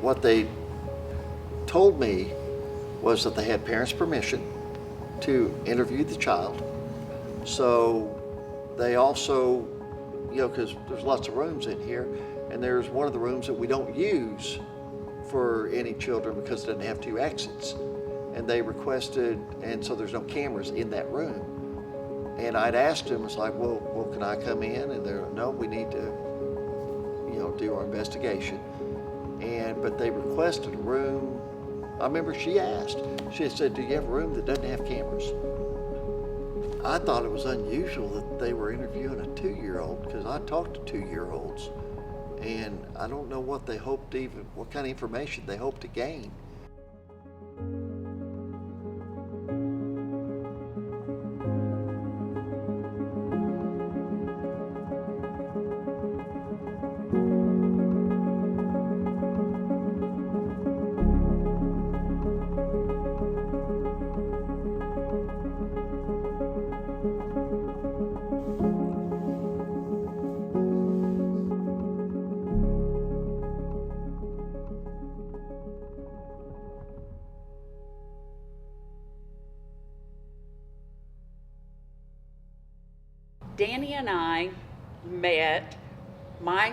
what they told me was that they had parents' permission to interview the child. So they also, because there's lots of rooms in here, and there's one of the rooms that we don't use for any children because it doesn't have 2 exits. And they requested, and so there's no cameras in that room. And I'd asked them, it's like, well, can I come in? And they're, no, we need to, do our investigation. But they requested a room. I remember she asked, she said, do you have a room that doesn't have cameras? I thought it was unusual that they were interviewing a 2-year-old because I talked to 2-year-olds, and I don't know what they hoped what kind of information they hoped to gain. Danny and I met. My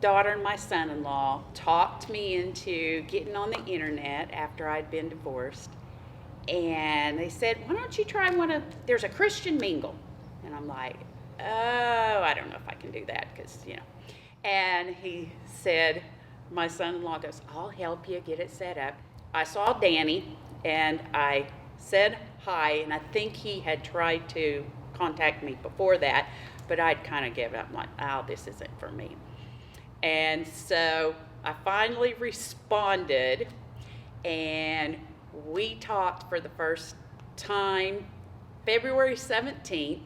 daughter and my son-in-law talked me into getting on the internet after I'd been divorced. And they said, why don't you try there's a Christian mingle. And I'm like, oh, I don't know if I can do that because. And he said, my son-in-law goes, I'll help you get it set up. I saw Danny and I said hi, and I think he had tried to contact me before that, but I'd kind of given up, like, oh, this isn't for me. And so I finally responded, and we talked for the first time February 17th,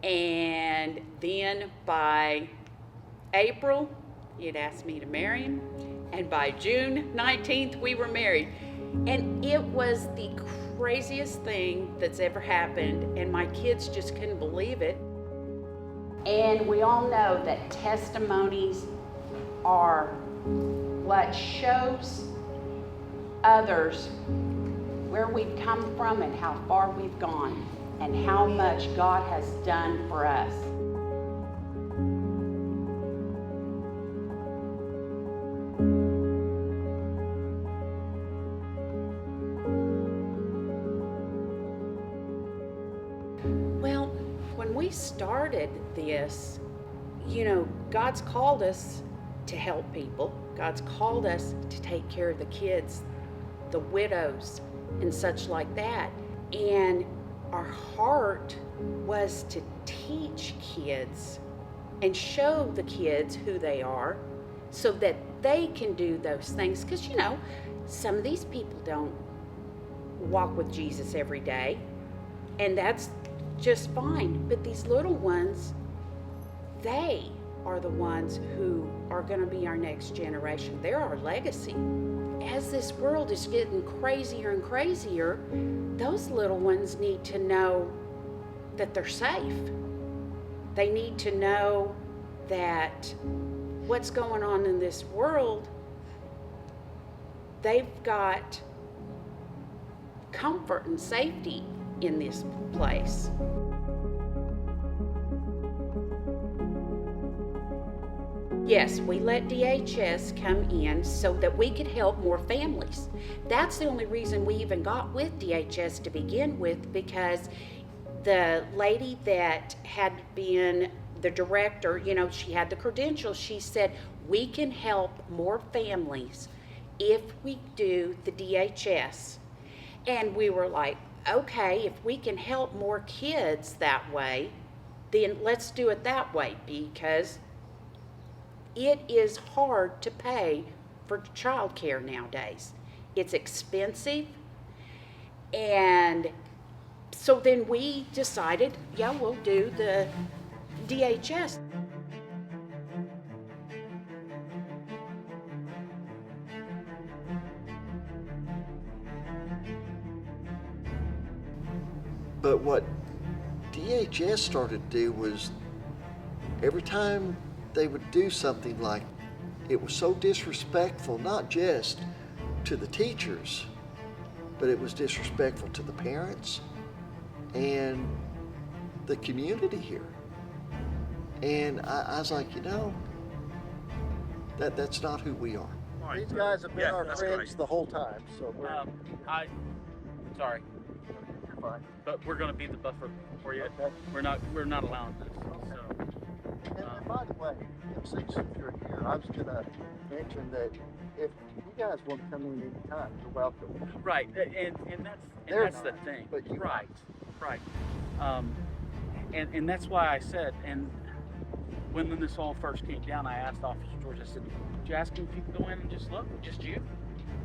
and then by April, he had asked me to marry him, and by June 19th, we were married. And it was the craziest thing that's ever happened, and my kids just couldn't believe it. And we all know that testimonies are what shows others where we've come from and how far we've gone and how much God has done for us. When we started this, God's called us to help people. God's called us to take care of the kids, the widows, and such like that. And our heart was to teach kids and show the kids who they are so that they can do those things. Because, some of these people don't walk with Jesus every day, and that's just fine. But these little ones, they are the ones who are going to be our next generation. They're our legacy. As this world is getting crazier and crazier, those little ones need to know that they're safe. They need to know that what's going on in this world, they've got comfort and safety in this place. Yes, we let DHS come in so that we could help more families. That's the only reason we even got with DHS to begin with, because the lady that had been the director, she had the credentials. She said, we can help more families if we do the DHS. And we were like, okay, if we can help more kids that way, then let's do it that way, because it is hard to pay for childcare nowadays. It's expensive. And so then we decided, we'll do the DHS. But what DHS started to do was every time they would do something like it was so disrespectful, not just to the teachers, but it was disrespectful to the parents and the community here. And I was like, that's not who we are. Right. These guys have been Yeah, our that's friends great. the whole time, so we're Sorry, you're fine. but we're going to be the buffer for you. Okay. We're not allowing this. So, And by the way, since you're here, I was gonna mention that if you guys want to come in anytime, you're welcome. right, and They're that's the not, thing. but you right. And that's why I said, and when this all first came down, I asked Officer George. I said, "Did you ask him if you could go in and just look, just you?"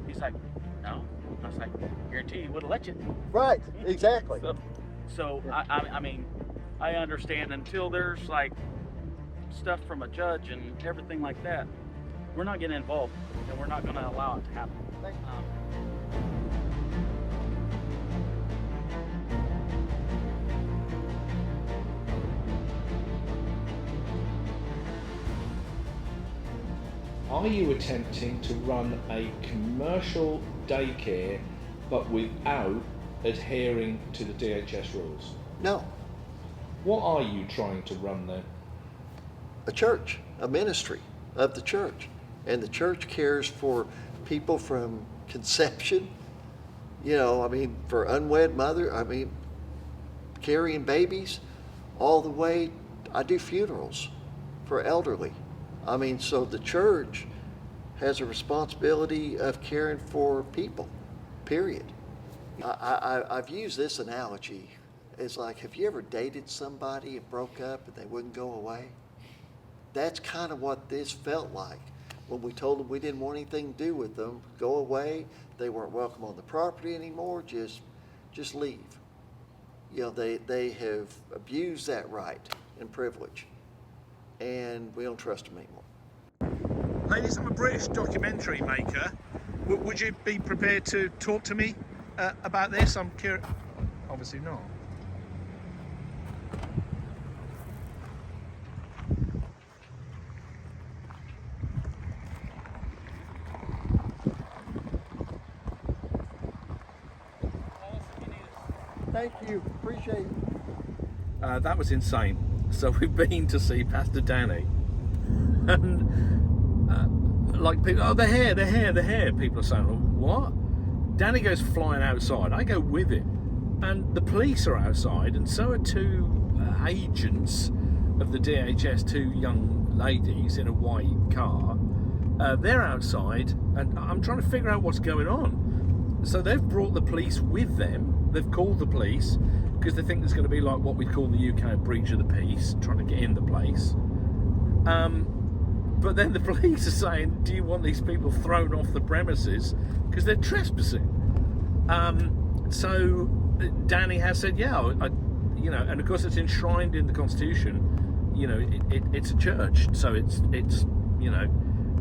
He's like, "No." I was like, "Guarantee he would have let you." Right, exactly. So I mean, I understand until there's like stuff from a judge and everything like that, we're not getting involved, and we're not going to allow it to happen. Thank you. Are you attempting to run a commercial daycare but without adhering to the DHS rules? No, What are you trying to run then? a church, a ministry of the church. And the church cares for people from conception, for unwed mother, carrying babies, all the way. I do funerals for elderly. So the church has a responsibility of caring for people, period. I've used this analogy. It's like, have you ever dated somebody and broke up and they wouldn't go away? That's kind of what this felt like. When we told them we didn't want anything to do with them, go away, they weren't welcome on the property anymore, just leave. They have abused that right and privilege, and we don't trust them anymore. Ladies, I'm a British documentary maker. Would you be prepared to talk to me about this? I'm curious. Obviously not. Thank you, appreciate it. That was insane. So we've been to see Pastor Danny, and people, oh, they're here. People are saying, what? Danny goes flying outside. I go with him, and the police are outside, and so are two agents of the DHS, two young ladies in a white car. They're outside, and I'm trying to figure out what's going on. So they've brought the police with them. They've called the police because they think there's going to be like what we call in the UK a breach of the peace, trying to get in the place. But then the police are saying, do you want these people thrown off the premises because they're trespassing? So Danny has said, yeah, and of course it's enshrined in the Constitution. It's a church, so it's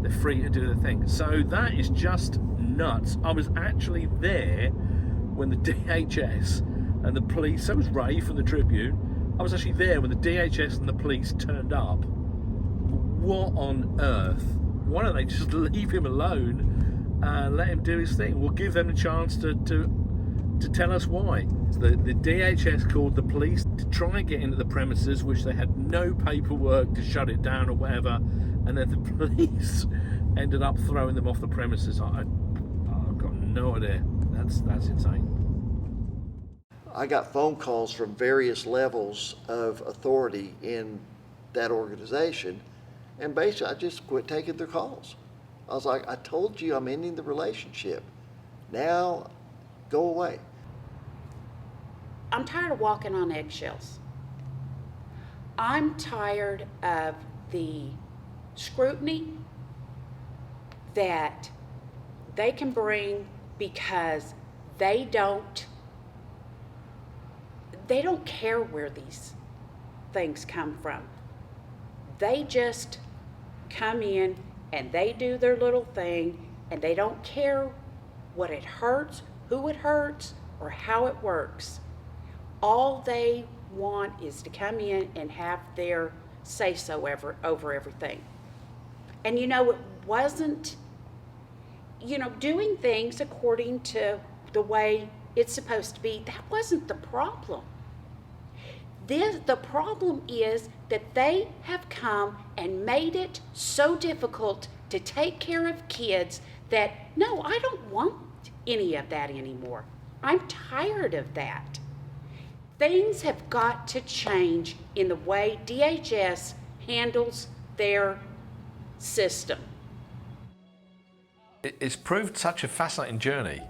they're free to do their thing. So that is just nuts. I was actually there when the DHS and the police, so was Ray from the Tribune, I was actually there when the DHS and the police turned up. What on earth? Why don't they just leave him alone and let him do his thing? We'll give them a chance to tell us why. The DHS called the police to try and get into the premises, which they had no paperwork to shut it down or whatever, and then the police ended up throwing them off the premises. I've got no idea. That's insane. I got phone calls from various levels of authority in that organization, and basically I just quit taking their calls. I was like, I told you I'm ending the relationship. Now, go away. I'm tired of walking on eggshells. I'm tired of the scrutiny that they can bring because they don't care where these things come from. They just come in and they do their little thing, and they don't care what it hurts, who it hurts, or how it works. All they want is to come in and have their say-so over everything. And wasn't, doing things according to the way it's supposed to be. That wasn't the problem. The problem is that they have come and made it so difficult to take care of kids that, no, I don't want any of that anymore. I'm tired of that. Things have got to change in the way DHS handles their system. It's proved such a fascinating journey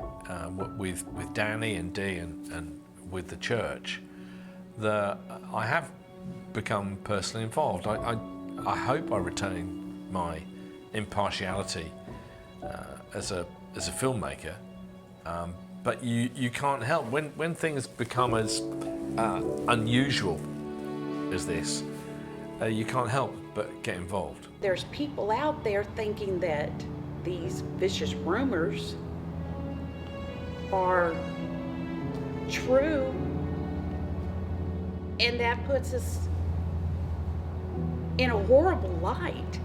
with Danny and Dee and with the church that I have become personally involved. I hope I retain my impartiality as a filmmaker, but you can't help when things become as unusual as this. You can't help but get involved. There's people out there thinking that these vicious rumors are true, and that puts us in a horrible light,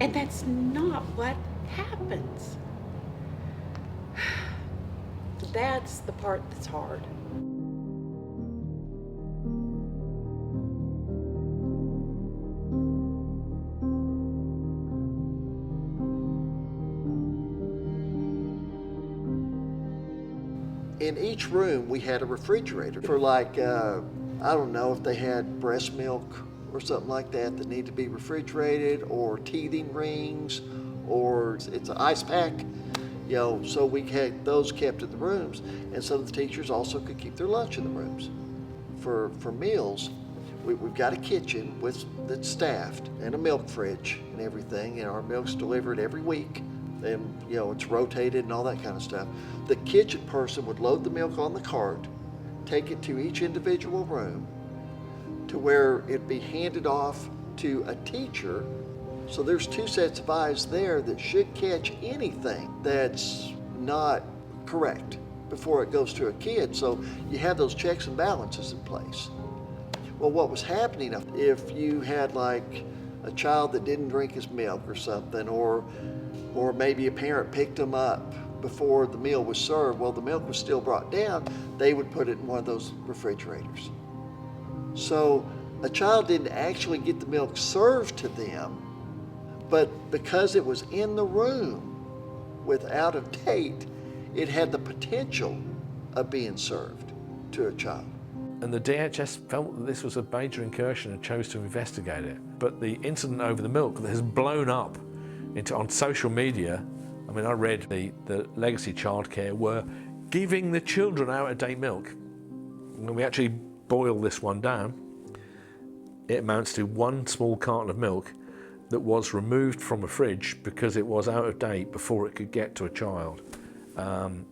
and that's not what happens. That's the part that's hard. In each room, we had a refrigerator for like, I don't know if they had breast milk or something like that that needed to be refrigerated, or teething rings, or it's an ice pack, so we had those kept in the rooms. And so the teachers also could keep their lunch in the rooms. For meals, we've got a kitchen that's staffed and a milk fridge and everything, and our milk's delivered every week. And it's rotated and all that kind of stuff. The kitchen person would load the milk on the cart, take it to each individual room to where it'd be handed off to a teacher. So there's two sets of eyes there that should catch anything that's not correct before it goes to a kid. So you have those checks and balances in place. Well, what was happening if you had like a child that didn't drink his milk or something, or maybe a parent picked them up before the meal was served, well, the milk was still brought down, they would put it in one of those refrigerators. So a child didn't actually get the milk served to them, but because it was in the room with out of date, it had the potential of being served to a child. And the DHS felt that this was a major incursion and chose to investigate it. But the incident over the milk that has blown up on social media, I mean, I read the Legacy Childcare were giving the children out-of-date milk. When we actually boil this one down, it amounts to one small carton of milk that was removed from a fridge because it was out of date before it could get to a child.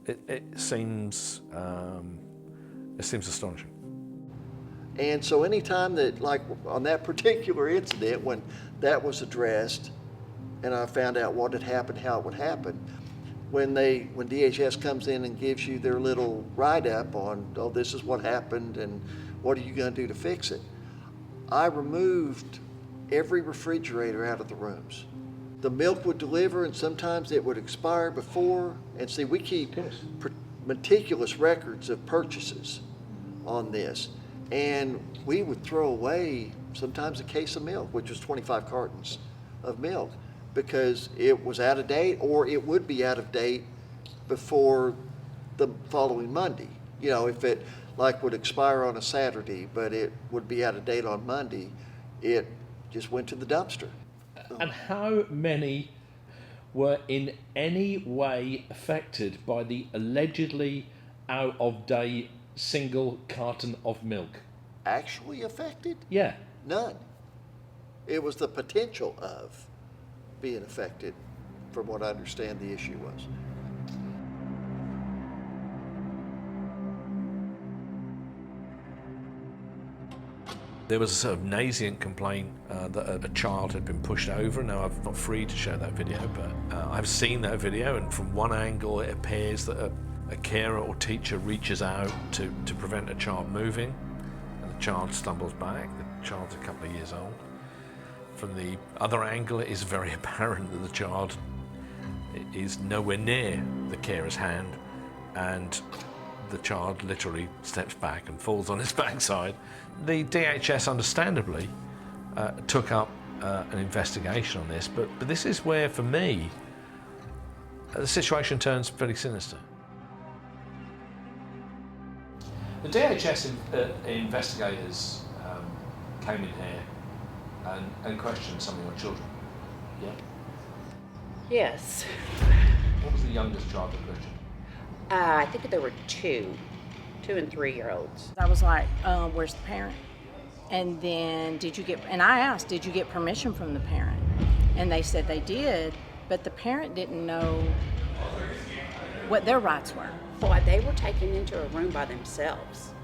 It seems astonishing. And so anytime that, like on that particular incident, when that was addressed, and I found out what had happened, how it would happen, when DHS comes in and gives you their little write-up on, oh, this is what happened and what are you going to do to fix it, I removed every refrigerator out of the rooms. The milk would deliver, and sometimes it would expire before. And see, we keep meticulous records of purchases on this. And we would throw away sometimes a case of milk, which was 25 cartons of milk, because it was out of date, or it would be out of date before the following Monday. If it would expire on a Saturday, but it would be out of date on Monday, it just went to the dumpster. And how many were in any way affected by the allegedly out-of-date single carton of milk? Actually affected? Yeah. None. It was the potential of being affected, from what I understand the issue was. There was a sort of nascent complaint that a child had been pushed over. Now, I'm not free to show that video, but I've seen that video, and from one angle it appears that a carer or teacher reaches out to prevent a child moving, and the child stumbles back. The child's a couple of years old. from the other angle, it is very apparent that the child is nowhere near the carer's hand, and the child literally steps back and falls on his backside. The DHS, understandably, took up an investigation on this, but this is where, for me, the situation turns pretty sinister. The DHS investigators came in here and questioned some of your children. Yeah. Yes. What was the youngest child they questioned? I think there were 2 and 3-year-olds. I was like, where's the parent? And then and I asked, did you get permission from the parent? And they said they did, but the parent didn't know what their rights were. Boy, they were taken into a room by themselves.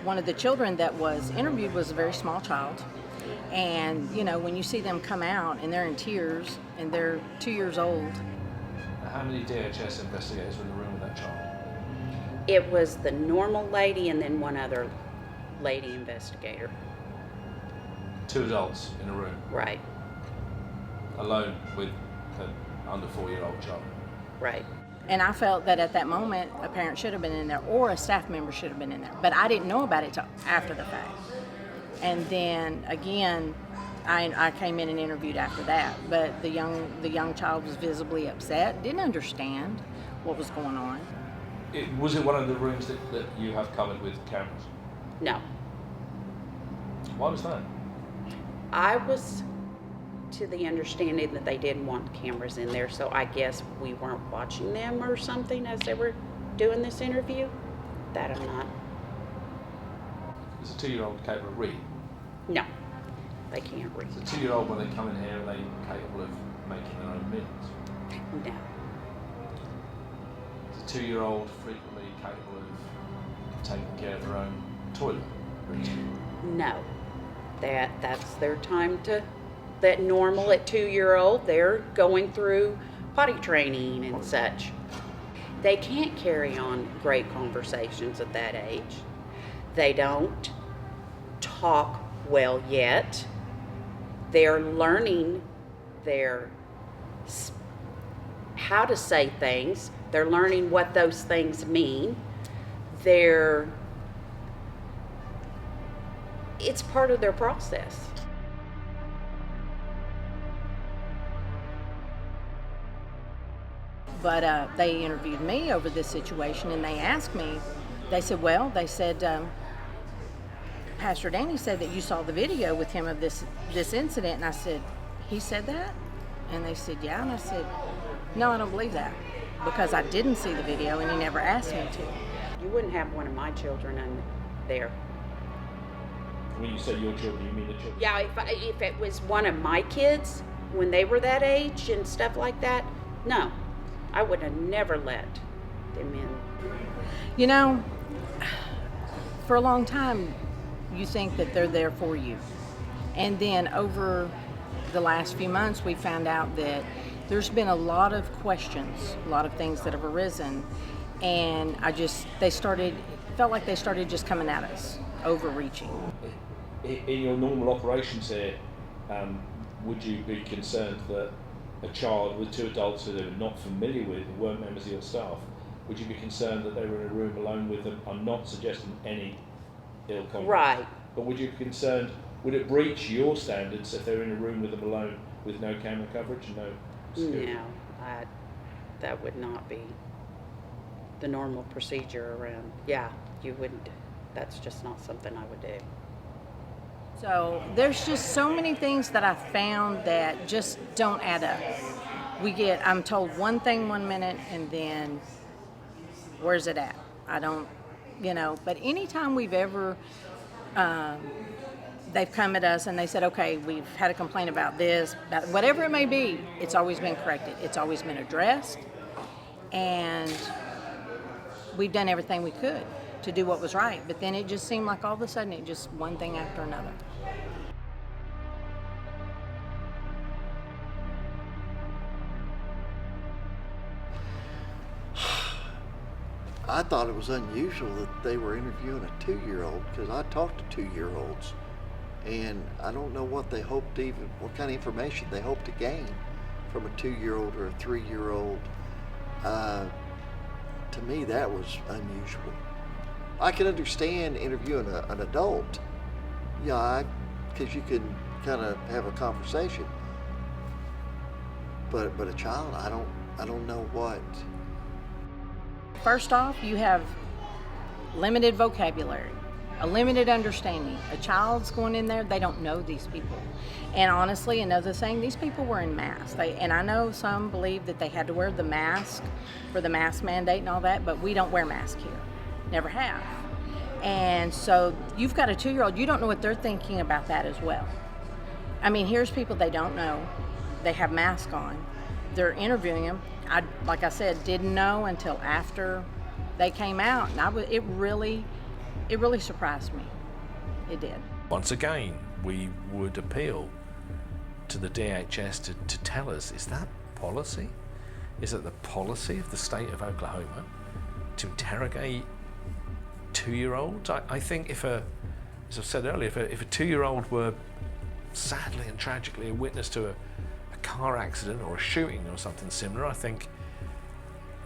One of the children that was interviewed was a very small child. And, you know, when you see them come out and they're in tears and they're 2 years old. How many DHS investigators were in the room with that child? It was the normal lady and then one other lady investigator. 2 adults in a room, Right, alone with an under 4-year-old child. right. And I felt that at that moment, a parent should have been in there or a staff member should have been in there. But I didn't know about it till after the fact. And then again, I came in and interviewed after that. But the young child was visibly upset, didn't understand what was going on. Was it one of the rooms that you have covered with cameras? No. Why was that? I was to the understanding that they didn't want cameras in there, so I guess we weren't watching them or something as they were doing this interview. That I'm not. Is a 2-year-old capable of reading? No, they can't read. Is a 2-year-old, when they come in here, are they capable of making their own meals? No. Is a 2-year-old frequently capable of taking care of their own toilet routine? No. That's their time to, that normal at 2-year-old, they're going through potty training and such. They can't carry on great conversations at that age. They don't talk well yet. They're learning how to say things. They're learning what those things mean. It's part of their process. But they interviewed me over this situation, and they asked me, they said, Pastor Danny said that you saw the video with him of this incident. And I said, he said that? And they said, yeah. And I said, no, I don't believe that, because I didn't see the video and he never asked me to. You wouldn't have one of my children in there. When you say your children, you mean the children? Yeah, if it was one of my kids when they were that age and stuff like that, no, I would have never let them in. You know, for a long time, you think that they're there for you. And then over the last few months, we found out that there's been a lot of questions, a lot of things that have arisen. And felt like they started just coming at us, overreaching. In your normal operations here, would you be concerned that a child with 2 adults who they were not familiar with, who weren't members of your staff, would you be concerned that they were in a room alone with them? I'm not suggesting any ill conduct. Right. But would you be concerned, would it breach your standards if they were in a room with them alone with no camera coverage and no security? No, that would not be the normal procedure around. Yeah, you wouldn't. That's just not something I would do. So there's just so many things that I found that just don't add up. I'm told one thing one minute, and then where's it at? I don't, but anytime we've ever, they've come at us and they said, okay, we've had a complaint about this, about whatever it may be, it's always been corrected. It's always been addressed, and we've done everything we could to do what was right. But then it just seemed like all of a sudden it just one thing after another. I thought it was unusual that they were interviewing a 2-year-old, because I talked to 2-year-olds, And I don't know what they hope to even, what kind of information they hope to gain from a 2-year-old or a 3-year-old. To me, that was unusual. I can understand interviewing an adult, yeah, because you can kind of have a conversation. But a child, I don't know what. First off, you have limited vocabulary, a limited understanding. A child's going in there, they don't know these people. And honestly, another thing, these people were in masks. And I know some believe that they had to wear the mask for the mask mandate and all that, but we don't wear masks here. Never have. And so you've got a 2-year-old, you don't know what they're thinking about that as well. I mean, here's people they don't know. They have masks on. They're interviewing them. Like I said, didn't know until after they came out. And it really surprised me. It did. Once again, we would appeal to the DHS to tell us, is that policy? Is it the policy of the state of Oklahoma to interrogate 2-year-olds? I think as I've said earlier, if a 2-year-old were sadly and tragically a witness to a car accident or a shooting or something similar, I think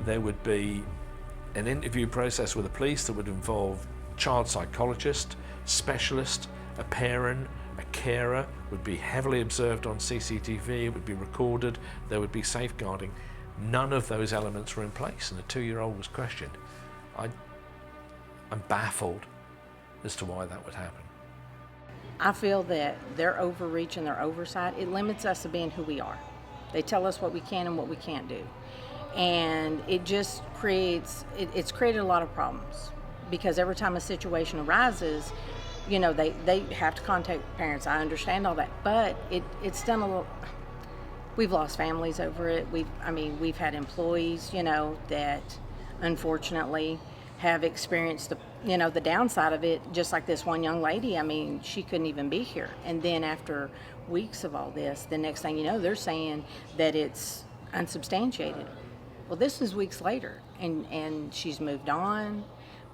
there would be an interview process with the police that would involve child psychologist, specialist, a parent, a carer, would be heavily observed on CCTV, it would be recorded, there would be safeguarding. None of those elements were in place, and the 2-year-old was questioned. I'm baffled as to why that would happen. I feel that their overreach and their oversight, it limits us to being who we are. They tell us what we can and what we can't do. And it just it's created a lot of problems, because every time a situation arises, you know, they have to contact parents. I understand all that, but it's done a little, we've lost families over it. We've had employees, you know, that unfortunately have experienced the downside of it, just like this one young lady. I mean, she couldn't even be here. And then after weeks of all this, the next thing you know, they're saying that it's unsubstantiated. Well, this is weeks later, and she's moved on,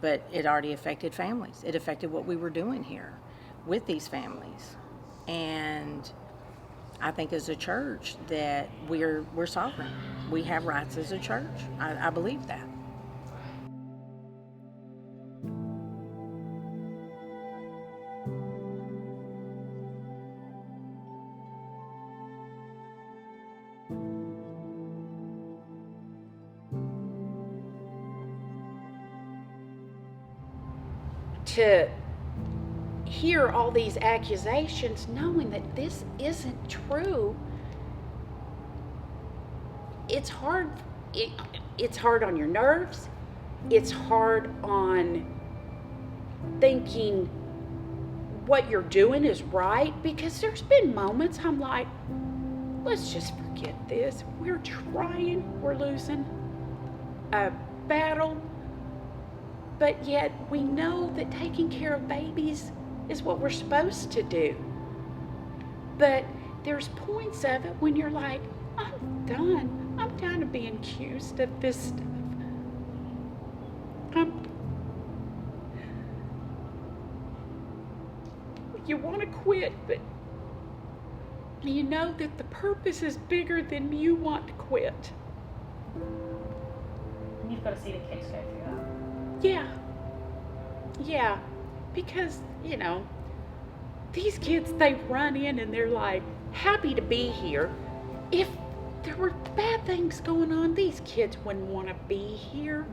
but it already affected families. It affected what we were doing here with these families. And I think as a church that we're sovereign. We have rights as a church. I believe that. To hear all these accusations knowing that this isn't true, it's hard. It's hard on your nerves. It's hard on thinking what you're doing is right, because there's been moments I'm like, let's just forget this. We're trying, we're losing a battle. But yet we know that taking care of babies is what we're supposed to do. But there's points of it when you're like, I'm done. I'm done of being accused of this stuff. You want to quit, but you know that the purpose is bigger than you want to quit. And you've got to see the kids go through that. Yeah, because, you know, these kids, they run in and they're like happy to be here. If there were bad things going on, these kids wouldn't want to be here.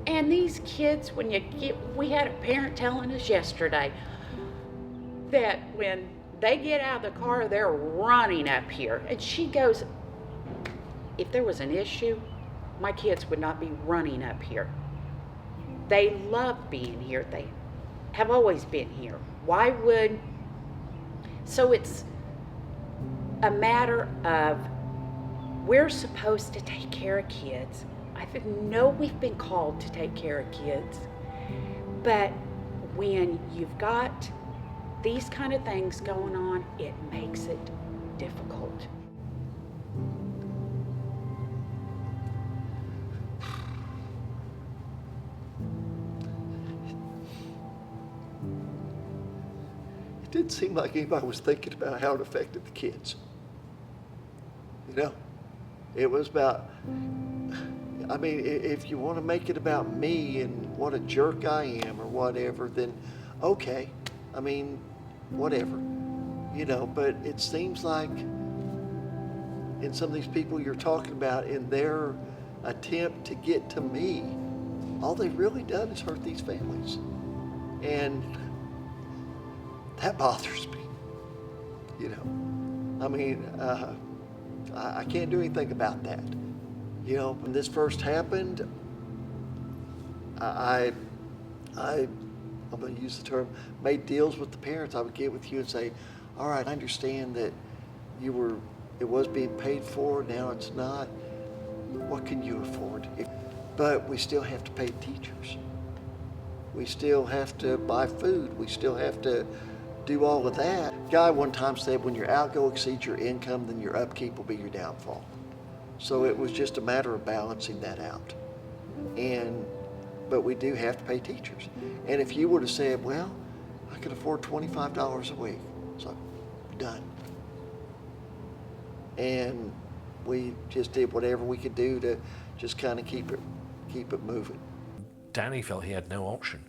And these kids, we had a parent telling us yesterday that when they get out of the car, they're running up here. And she goes, if there was an issue, my kids would not be running up here. They love being here. They have always been here. So it's a matter of, we're supposed to take care of kids. I know we've been called to take care of kids, but when you've got these kind of things going on, it makes it difficult. didn't seem like anybody was thinking about how it affected the kids. You know, it was about, I mean, if you want to make it about me and what a jerk I am or whatever, then okay. I mean, whatever. You know, but it seems like in some of these people you're talking about, in their attempt to get to me, all they've really done is hurt these families. And that bothers me, you know. I mean, I can't do anything about that. You know, when this first happened, I'm going to use the term, made deals with the parents. I would get with you and say, all right, I understand that it was being paid for, now it's not. What can you afford? But we still have to pay teachers. We still have to buy food. We still have to do all of that. A guy one time said, when your outgo exceeds your income, then your upkeep will be your downfall. So it was just a matter of balancing that out. But we do have to pay teachers. And if you would have said, well, I can afford $25 a week, so done. And we just did whatever we could do to just kind of keep it moving. Danny felt he had no option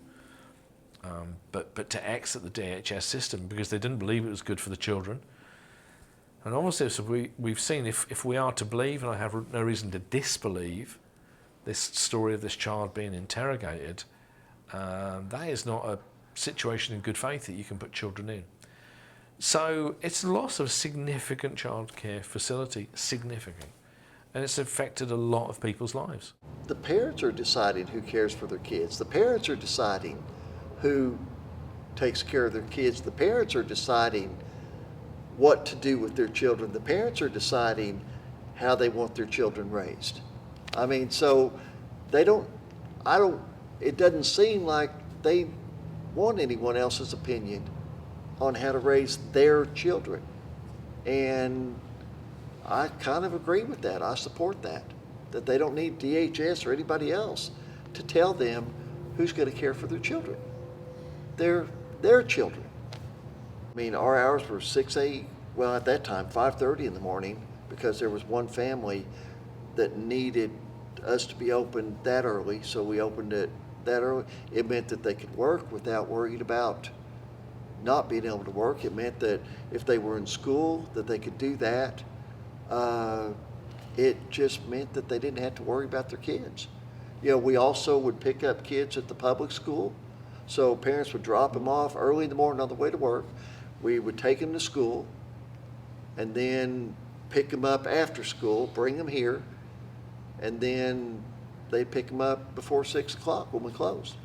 but to exit the DHS system because they didn't believe it was good for the children. And obviously, so we've seen if we are to believe, and I have no reason to disbelieve, this story of this child being interrogated, that is not a situation in good faith that you can put children in. So it's a loss of a significant childcare facility, significant. And it's affected a lot of people's lives. The parents are deciding who cares for their kids. The parents are deciding who takes care of their kids. The parents are deciding what to do with their children. The parents are deciding how they want their children raised. I mean, so it doesn't seem like they want anyone else's opinion on how to raise their children. And I kind of agree with that. I support that they don't need DHS or anybody else to tell them who's going to care for their children. They're their children. I mean, our hours were 6 a.m., well, at that time, 5:30 in the morning, because there was one family that needed us to be open that early, so we opened it that early. It meant that they could work without worrying about not being able to work. It meant that if they were in school, that they could do that. It just meant that they didn't have to worry about their kids. You know, we also would pick up kids at the public school. So parents would drop them off early in the morning on the way to work. We would take them to school and then pick them up after school, bring them here, and then they'd pick them up before 6 o'clock when we closed.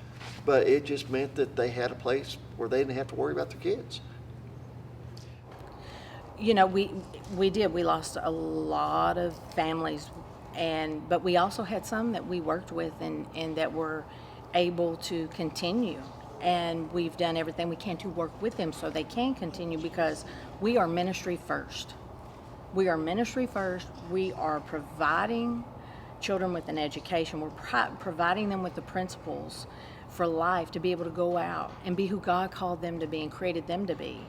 But it just meant that they had a place where they didn't have to worry about their kids. You know, we lost a lot of families, but we also had some that we worked with and that were able to continue. And we've done everything we can to work with them so they can continue, because we are ministry first. We are ministry first. We are providing children with an education. We're providing them with the principles for life to be able to go out and be who God called them to be and created them to be.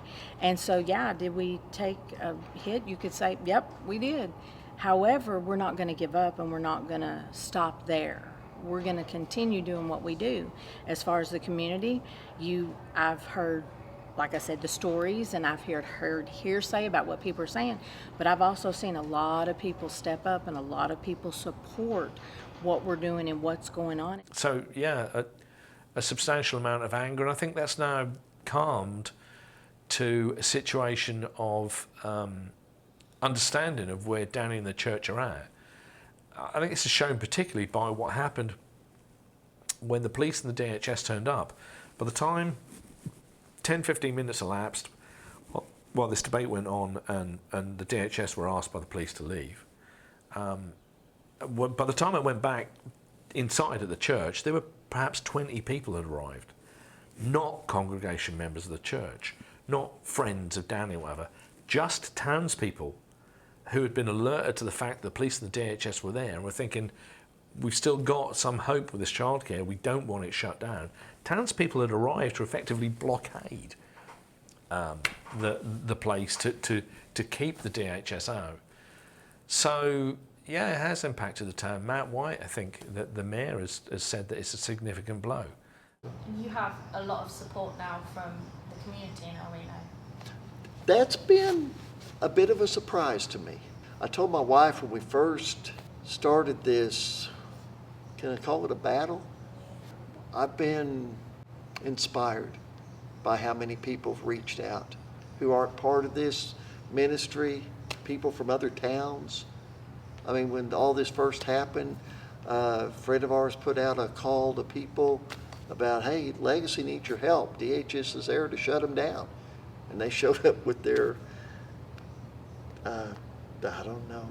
And so, yeah, did we take a hit? You could say, yep, we did. However, we're not going to give up, and we're not going to stop there. We're going to continue doing what we do. As far as the community, I've heard, like I said, the stories, and I've heard hearsay about what people are saying, but I've also seen a lot of people step up and a lot of people support what we're doing and what's going on. So, yeah, a substantial amount of anger, and I think that's now calmed to a situation of understanding of where Danny and the church are at. I think this is shown particularly by what happened when the police and the DHS turned up. By the time 10-15 minutes elapsed while this debate went on and the DHS were asked by the police to leave, by the time I went back inside at the church, there were perhaps 20 people had arrived. Not congregation members of the church, not friends of Danny or whatever, just townspeople who had been alerted to the fact the police and the DHS were there and were thinking, we've still got some hope with this childcare, we don't want it shut down. Townspeople had arrived to effectively blockade the place to keep the DHS out. So yeah, it has impacted the town. Matt White, I think that the mayor has said that it's a significant blow. You have a lot of support now from the community in El Reno. That's been a bit of a surprise to me. I told my wife when we first started this, can I call it a battle? I've been inspired by how many people have reached out who aren't part of this ministry, people from other towns. I mean, when all this first happened, a friend of ours put out a call to people about, hey, Legacy needs your help. DHS is there to shut them down. And they showed up with their, I don't know,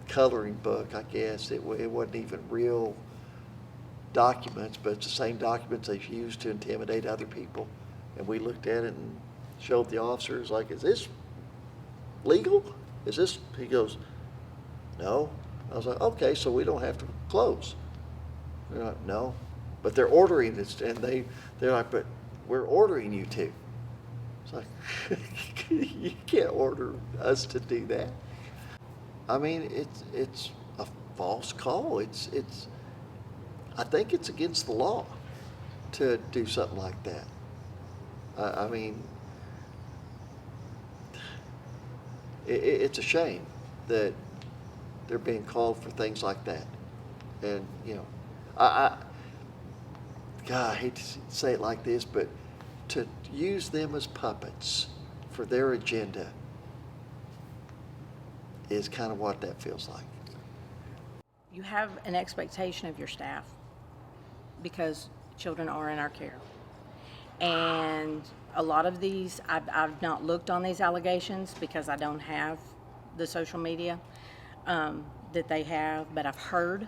coloring book, I guess. It wasn't even real documents, but it's the same documents they've used to intimidate other people. And we looked at it and showed the officers, like, is this legal? Is this, he goes, no. I was like, okay, so we don't have to close. They're like, no. But they're ordering it, and they're like, but we're ordering you to. It's like, you can't order us to do that. I mean, it's a false call. I think it's against the law to do something like that. I mean, it's a shame that they're being called for things like that. And, you know, God, I hate to say it like this, but to use them as puppets for their agenda is kind of what that feels like. You have an expectation of your staff because children are in our care. And a lot of these, I've not looked on these allegations because I don't have the social media that they have, but I've heard.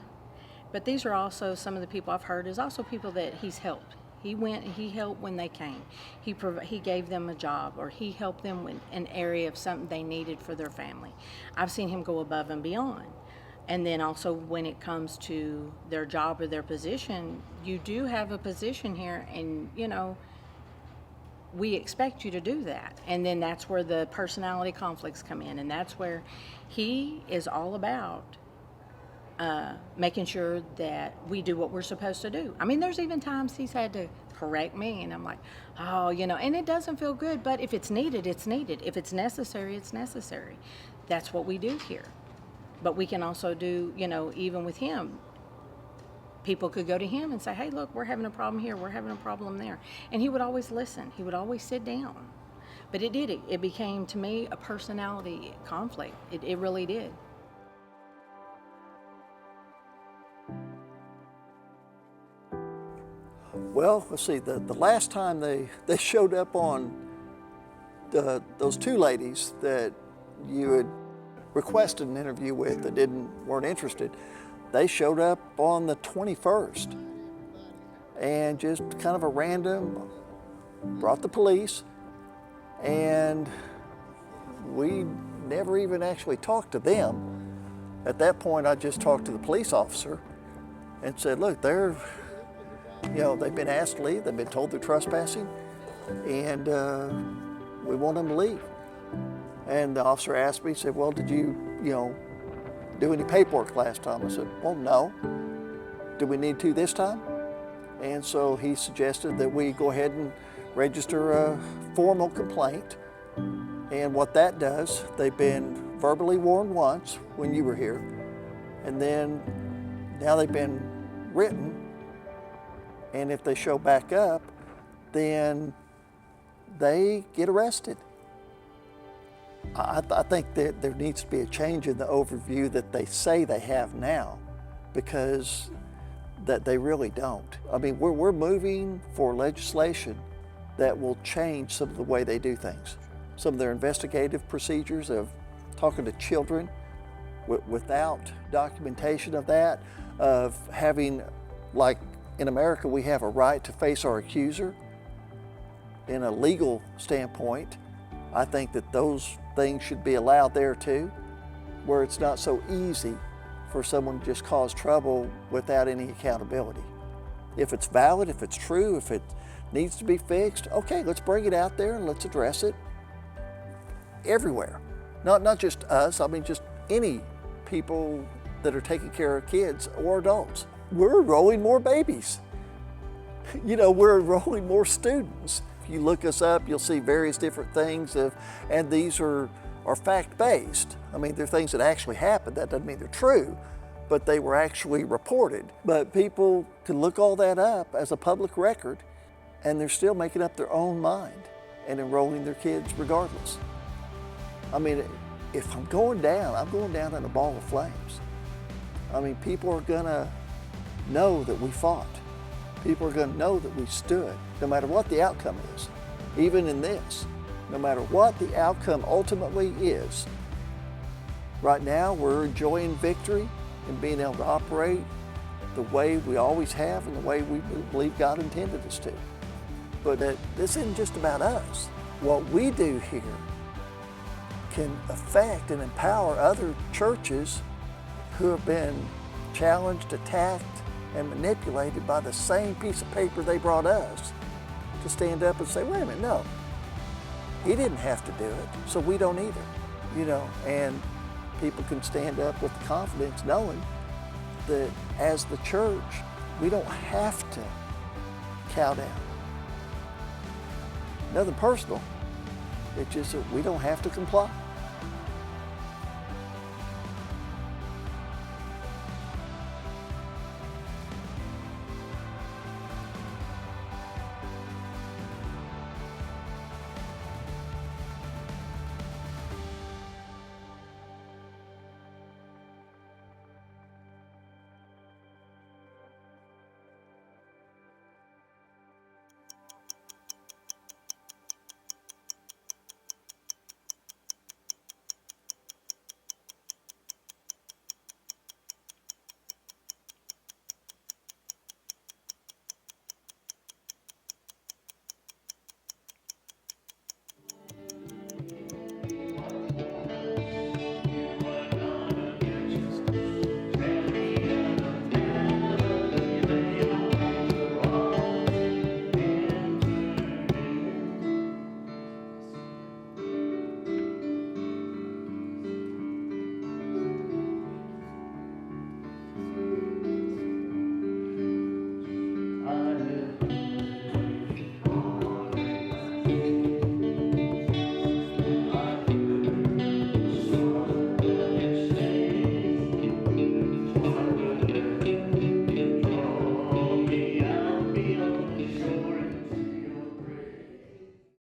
But these are also, some of the people I've heard is also people that he's helped. He helped when they came. He gave them a job, or he helped them with an area of something they needed for their family. I've seen him go above and beyond. And then also when it comes to their job or their position, you do have a position here, and you know, we expect you to do that. And then that's where the personality conflicts come in, and that's where he is all about making sure that we do what we're supposed to do. I mean, there's even times he's had to correct me, and I'm like, oh, you know, and it doesn't feel good, but if it's needed, it's needed. If it's necessary, it's necessary. That's what we do here. But we can also do, you know, even with him, people could go to him and say, hey, look, we're having a problem here, we're having a problem there. And he would always listen. He would always sit down. But it became, to me, a personality conflict. It really did. Well, let's see, the last time they showed up on those two ladies that you had requested an interview with that weren't interested, they showed up on the 21st and just kind of a random, brought the police, and we never even actually talked to them. At that point, I just talked to the police officer and said, look, they've been asked to leave, they've been told they're trespassing, and we want them to leave. And the officer asked me, he said, well, did you do any paperwork last time? I said, well, no. Do we need to this time? And so he suggested that we go ahead and register a formal complaint. And what that does, they've been verbally warned once when you were here, and then now they've been written. And if they show back up, then they get arrested. I think that there needs to be a change in the overview that they say they have now, because that they really don't. I mean, we're moving for legislation that will change some of the way they do things. Some of their investigative procedures of talking to children without documentation of that, of having, like in America, we have a right to face our accuser. In a legal standpoint, I think that those things should be allowed there too, where it's not so easy for someone to just cause trouble without any accountability. If it's valid, if it's true, if it needs to be fixed, okay, let's bring it out there and let's address it everywhere. Not just us, I mean just any people that are taking care of kids or adults. We're enrolling more babies. You know, we're enrolling more students. If you look us up, you'll see various different things, and these are fact-based. I mean, they're things that actually happened. That doesn't mean they're true, but they were actually reported. But people can look all that up as a public record, and they're still making up their own mind and enrolling their kids regardless. I mean, if I'm going down in a ball of flames. I mean, people are gonna know that we fought. People are gonna know that we stood, no matter what the outcome is. Even in this, no matter what the outcome ultimately is. Right now, we're enjoying victory and being able to operate the way we always have and the way we believe God intended us to. But this isn't just about us. What we do here can affect and empower other churches who have been challenged, attacked, and manipulated by the same piece of paper they brought us to stand up and say, wait a minute, no, he didn't have to do it, so we don't either, you know, and people can stand up with confidence knowing that as the church, we don't have to cow down. Nothing personal, it's just that we don't have to comply.